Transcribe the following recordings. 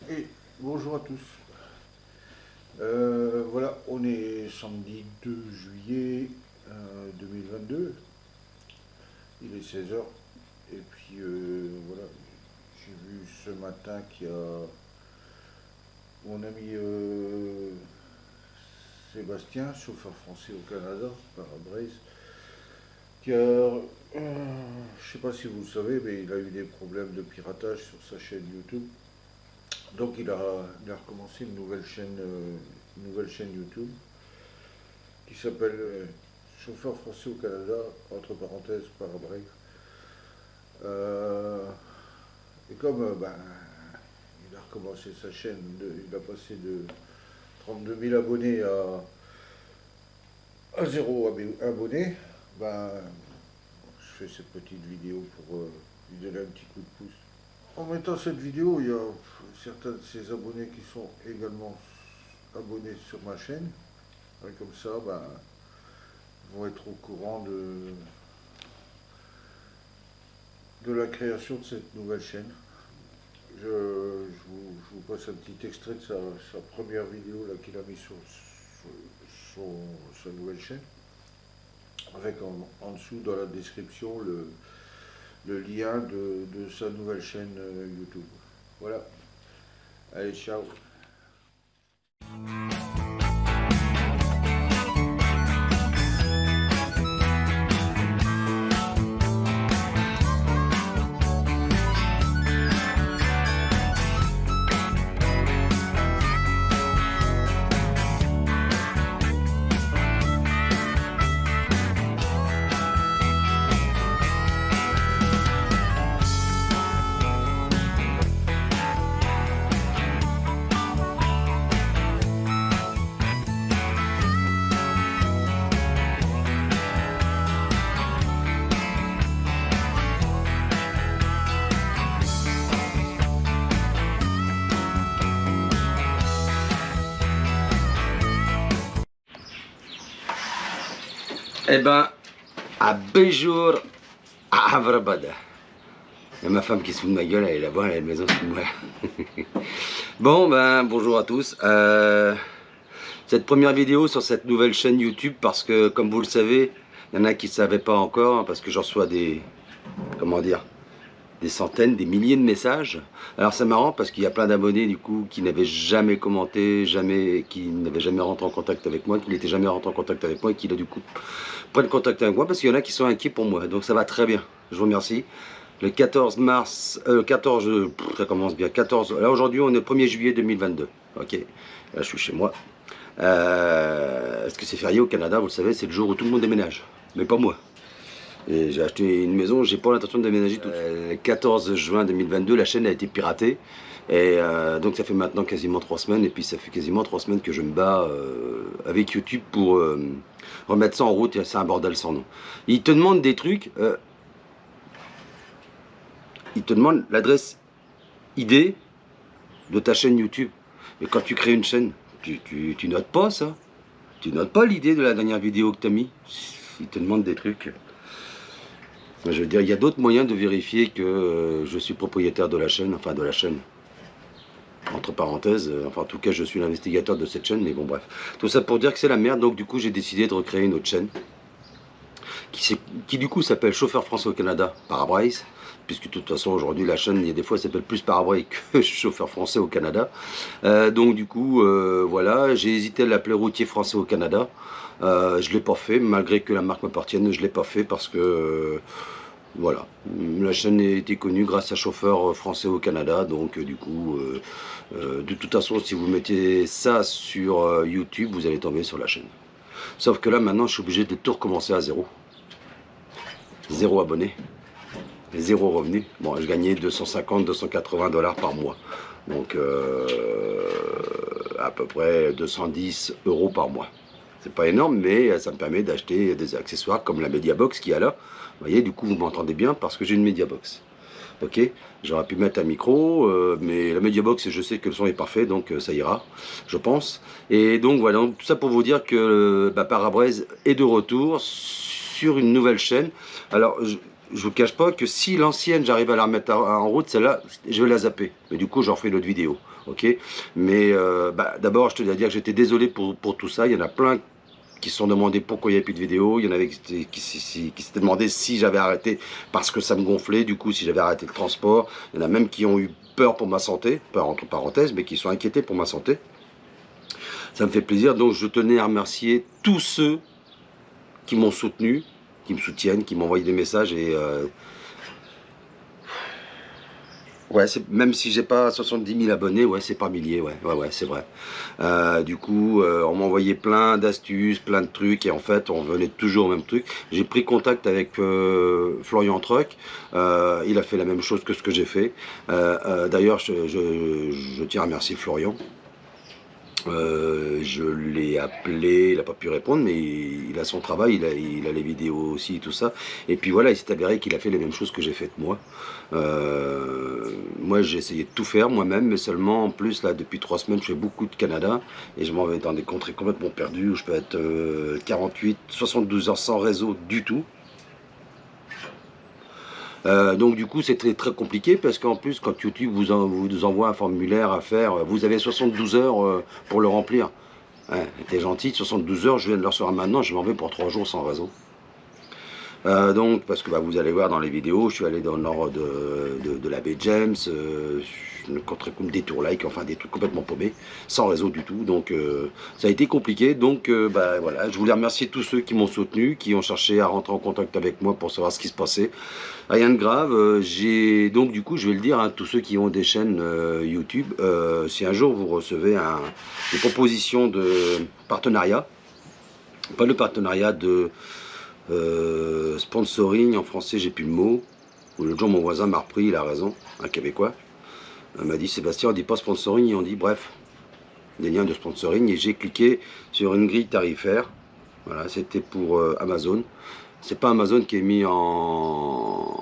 Et bonjour à tous. Voilà, on est samedi 2 juillet 2022. Il est 16 h. Et puis voilà, j'ai vu ce matin qu'il y a mon ami Sébastien, chauffeur français au Canada, par Braise, qui a, je sais pas si vous le savez, mais il a eu des problèmes de piratage sur sa chaîne YouTube. Donc il a recommencé une nouvelle chaîne YouTube qui s'appelle Chauffeur français au Canada, entre parenthèses, parabrève. Euh, et comme il a recommencé sa chaîne, il a passé de 32 000 abonnés à 0 abonnés, ben, je fais cette petite vidéo pour lui donner un petit coup de pouce. En mettant cette vidéo, il y a certains de ses abonnés qui sont également abonnés sur ma chaîne. Et comme ça, ben, ils vont être au courant de la création de cette nouvelle chaîne. Je vous passe un petit extrait de sa première vidéo qu'il a mis sur sa nouvelle chaîne, avec en dessous dans la description le lien de sa nouvelle chaîne YouTube. Voilà, allez, ciao. Eh ben, à Béjour, à Avrabada. Il y a ma femme qui se fout de ma gueule, elle est là-bas, elle est à la maison, se fout de moi. Bon, ben, bonjour à tous. Cette première vidéo sur cette nouvelle chaîne YouTube, parce que, comme vous le savez, il y en a qui ne savaient pas encore, hein, parce que j'en reçois des, comment dire, des centaines, des milliers de messages. Alors c'est marrant parce qu'il y a plein d'abonnés du coup qui n'avaient jamais commenté, qui n'avaient jamais rentré en contact avec moi, qui n'étaient jamais rentré en contact avec moi et qui là du coup prennent contact avec moi parce qu'il y en a qui sont inquiets pour moi. Donc ça va très bien, je vous remercie. Le 14 mars, 14, ça commence bien, 14, là aujourd'hui on est le 1er juillet 2022, ok, là je suis chez moi. Est-ce que c'est férié au Canada, vous le savez, c'est le jour où tout le monde déménage, mais pas moi. Et j'ai acheté une maison, j'ai pas l'intention de déménager tout de suite. Le 14 juin 2022, la chaîne a été piratée. Et donc ça fait maintenant quasiment 3 semaines. Et puis ça fait quasiment 3 semaines que je me bats avec YouTube pour remettre ça en route. Et c'est un bordel sans nom. Ils te demandent des trucs. Ils te demandent l'adresse ID de ta chaîne YouTube. Mais quand tu crées une chaîne, tu notes pas ça. Tu notes pas l'idée de la dernière vidéo que tu as mis. Ils te demandent des trucs. Je veux dire, il y a d'autres moyens de vérifier que je suis propriétaire de la chaîne, enfin de la chaîne, entre parenthèses, enfin en tout cas je suis l'investigateur de cette chaîne, mais bon bref. Tout ça pour dire que c'est la merde, donc du coup j'ai décidé de recréer une autre chaîne, qui du coup s'appelle Chauffeur français au Canada, Parabraise, puisque de toute façon aujourd'hui la chaîne, il y a des fois, s'appelle plus Parabraise que Chauffeur français au Canada. Donc du coup, voilà, j'ai hésité à l'appeler Routier français au Canada. Je ne l'ai pas fait, malgré que la marque m'appartienne, je ne l'ai pas fait parce que... voilà, la chaîne a été connue grâce à Chauffeur français au Canada, donc du coup, de toute façon, si vous mettez ça sur YouTube, vous allez tomber sur la chaîne. Sauf que là, maintenant, je suis obligé de tout recommencer à zéro. Zéro abonné, zéro revenu. Bon, je gagnais 250-280 $ par mois, donc à peu près 210 € par mois. C'est pas énorme, mais ça me permet d'acheter des accessoires comme la Mediabox qui est là. Vous voyez, du coup, vous m'entendez bien parce que j'ai une Mediabox. Ok, j'aurais pu mettre un micro, mais la Mediabox, je sais que le son est parfait, donc ça ira, je pense. Et donc voilà, donc, tout ça pour vous dire que Parabraise est de retour sur une nouvelle chaîne. Alors, je vous cache pas que si l'ancienne, j'arrive à la remettre en route, celle-là, je vais la zapper. Mais du coup, j'en ferai une autre vidéo. Ok. Mais d'abord, je te dois dire que j'étais désolé pour tout ça. Il y en a plein qui se sont demandé pourquoi il n'y avait plus de vidéos. Il y en avait qui s'étaient demandé si j'avais arrêté parce que ça me gonflait, du coup, si j'avais arrêté le transport. Il y en a même qui ont eu peur pour ma santé, peur entre parenthèses, mais qui sont inquiétés pour ma santé. Ça me fait plaisir, donc je tenais à remercier tous ceux qui m'ont soutenu, qui me soutiennent, qui m'ont envoyé des messages et ouais, même si j'ai pas 70 000 abonnés, ouais, c'est par milliers, ouais, c'est vrai. Du coup, on m'a envoyé plein d'astuces, plein de trucs, et en fait, on venait toujours au même truc. J'ai pris contact avec Florian Truc, il a fait la même chose que ce que j'ai fait. D'ailleurs, je tiens à remercier Florian. Je l'ai appelé, il n'a pas pu répondre, mais il a son travail, il a les vidéos aussi, tout ça. Et puis voilà, il s'est avéré qu'il a fait les mêmes choses que j'ai faites moi. Moi, j'ai essayé de tout faire moi-même, mais seulement, en plus, là, depuis 3 semaines, je fais beaucoup de Canada, et je m'en vais dans des contrées complètement perdues, où je peux être 48, 72 heures sans réseau du tout. Donc du coup c'était très compliqué parce qu'en plus quand YouTube vous envoie un formulaire à faire, vous avez 72 heures pour le remplir. Ouais, t'es gentil, 72 heures, je viens de le recevoir maintenant, je m'en vais pour 3 jours sans réseau. Donc, parce que vous allez voir dans les vidéos, je suis allé dans le nord de la baie James, une contrée comme des tours like, enfin des trucs complètement paumés, sans réseau du tout. Donc, ça a été compliqué. Donc, voilà, je voulais remercier tous ceux qui m'ont soutenu, qui ont cherché à rentrer en contact avec moi pour savoir ce qui se passait. Rien de grave. Donc, du coup, je vais le dire, hein, tous ceux qui ont des chaînes YouTube, si un jour vous recevez des propositions de partenariat, pas de partenariat de sponsoring, en français j'ai plus le mot. L'autre jour mon voisin m'a repris, il a raison, un Québécois. M'a dit Sébastien, on dit pas sponsoring, on dit bref, des liens de sponsoring, et j'ai cliqué sur une grille tarifaire. Voilà, c'était pour Amazon. C'est pas Amazon qui est mis en...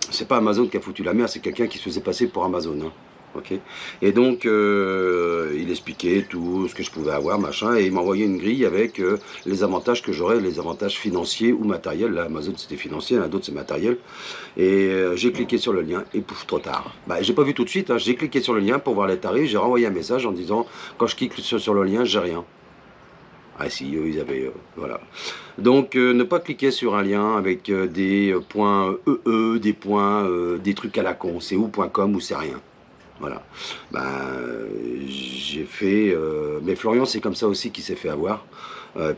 C'est pas Amazon qui a foutu la merde, c'est quelqu'un qui se faisait passer pour Amazon. Hein. Okay. Et donc il expliquait tout ce que je pouvais avoir, machin, et il m'envoyait une grille avec les avantages que j'aurais, les avantages financiers ou matériels. Là, Amazon c'était financier, là d'autres c'est matériel. Et j'ai cliqué sur le lien et pouf, trop tard. J'ai pas vu tout de suite, hein. J'ai cliqué sur le lien pour voir les tarifs, j'ai renvoyé un message en disant quand je clique sur le lien, j'ai rien. Ah si, eux, ils avaient... voilà. Donc, ne pas cliquer sur un lien avec des points des points, des trucs à la con. C'est ou.com ou c'est rien. Voilà. J'ai fait... mais Florian, c'est comme ça aussi qu'il s'est fait avoir.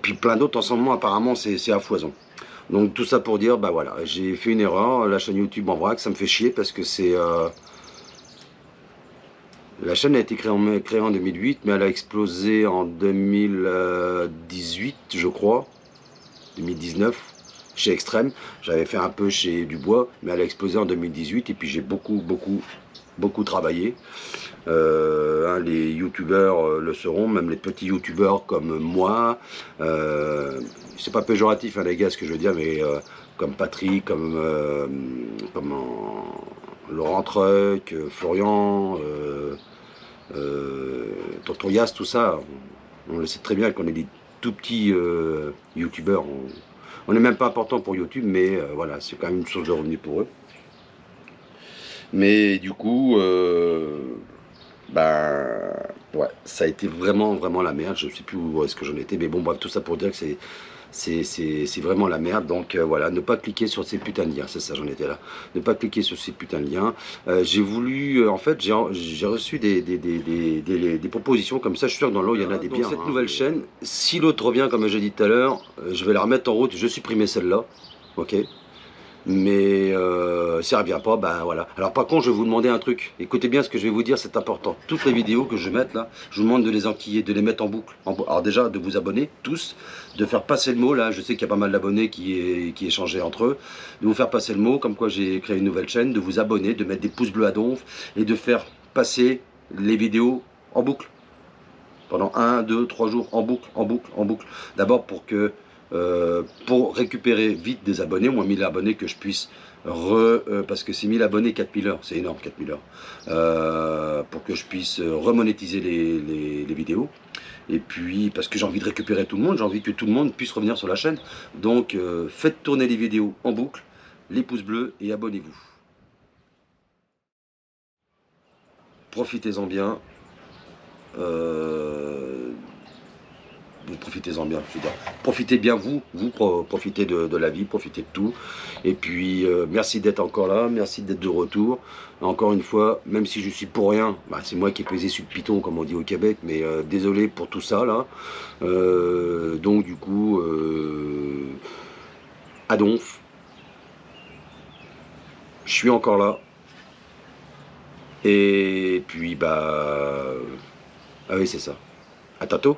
Puis plein d'autres, en ce moment, apparemment, c'est à foison. Donc, tout ça pour dire, voilà, j'ai fait une erreur. La chaîne YouTube en vrac, ça me fait chier parce que c'est... La chaîne a été créée en 2008, mais elle a explosé en 2018, je crois, 2019, chez Extrême. J'avais fait un peu chez Dubois, mais elle a explosé en 2018, et puis j'ai beaucoup travaillé. Les youtubeurs le seront, même les petits youtubeurs comme moi. C'est pas péjoratif, hein, les gars, ce que je veux dire, mais comme Patrick, comme Laurent Truc, Florian... Tonton Yas, tout ça, on le sait très bien qu'on est des tout petits youtubeurs. On n'est même pas important pour YouTube, mais voilà, c'est quand même une source de revenus pour eux. Mais du coup, ouais, ça a été vraiment la merde. Je ne sais plus où est-ce que j'en étais, mais bon, bref, tout ça pour dire que c'est vraiment la merde. Donc voilà, ne pas cliquer sur ces putains de liens, c'est ça, j'en étais là. Ne pas cliquer sur ces putains de liens. J'ai voulu, en fait, j'ai reçu des propositions comme ça. Je suis sûr que dans l'eau il y en a des biens. Cette nouvelle chaîne, si l'autre revient comme j'ai dit tout à l'heure, je vais la remettre en route. Je supprimer celle-là, ok. Mais si elle revient pas, voilà. Alors par contre, je vais vous demander un truc. Écoutez bien ce que je vais vous dire, c'est important. Toutes les vidéos que je vais mettre là, je vous demande de les enquiller, de les mettre en boucle. Alors déjà, de vous abonner, tous, de faire passer le mot, là, je sais qu'il y a pas mal d'abonnés qui échangeaient entre eux, de vous faire passer le mot, comme quoi j'ai créé une nouvelle chaîne, de vous abonner, de mettre des pouces bleus à donf, et de faire passer les vidéos en boucle. Pendant 1, 2, 3 jours, en boucle. D'abord pour récupérer vite des abonnés, au moins 1000 abonnés, que je puisse parce que c'est 1000 abonnés, 4000 heures, c'est énorme 4000 heures, pour que je puisse remonétiser les vidéos. Et puis parce que j'ai envie de récupérer tout le monde, j'ai envie que tout le monde puisse revenir sur la chaîne. Donc faites tourner les vidéos en boucle, les pouces bleus et abonnez-vous. Profitez-en bien. Profitez-en bien, je veux dire. Profitez bien profitez de la vie, profitez de tout. Et puis, merci d'être encore là, merci d'être de retour. Encore une fois, même si je suis pour rien, bah, c'est moi qui ai pesé sur le piton, comme on dit au Québec, mais désolé pour tout ça, là. Donc, du coup, à donf, je suis encore là. Et puis, bah... Ah oui, c'est ça. À tantôt.